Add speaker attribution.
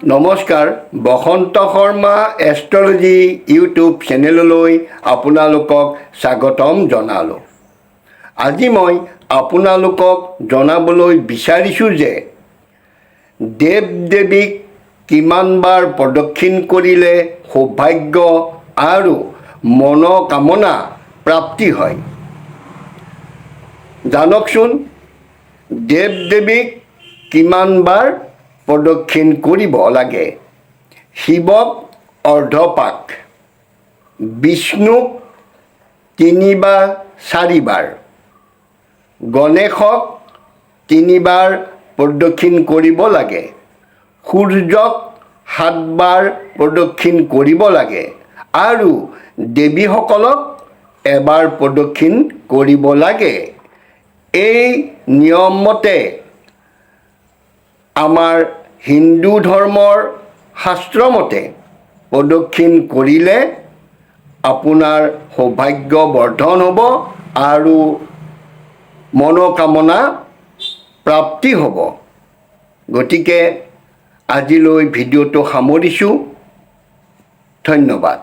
Speaker 1: নমস্কাৰ বসন্ত Sharma astrology YouTube চেনেললৈ আপোনালোকক স্বাগতম জনালোঁ। আজি মই আপোনালোকক জনাবলৈ বিচাৰিছোঁ যে দেৱ দেৱীক কিমানবাৰ প্ৰদক্ষিণ কৰিলে সৌভাগ্য আৰু মনোকামনা প্ৰাপ্তি হয়। জানকচোন দেৱ দেৱীক কিমানবাৰ প্ৰদক্ষিণ কৰিব লাগে। শিৱক অৰ্ধপাক, বিষ্ণুক 3 বা 4 বাৰ, গণেশক 3 বাৰ প্ৰদক্ষিণ কৰিব লাগে, সূৰ্যক 7 বাৰ প্ৰদক্ষিণ কৰিব লাগে আৰু দেৱীসকলক এবাৰ প্ৰদক্ষিণ কৰিব লাগে। এই নিয়ম মতে আমাৰ হিন্দু ধৰ্মৰ শাস্ত্ৰমতে প্ৰদক্ষিণ কৰিলে আপোনাৰ সৌভাগ্য বৰ্ধন হ'ব আৰু মনোকামনা প্ৰাপ্তি হ'ব। গতিকে আজিলৈ ভিডিঅ'টো সামৰিছোঁ। ধন্যবাদ।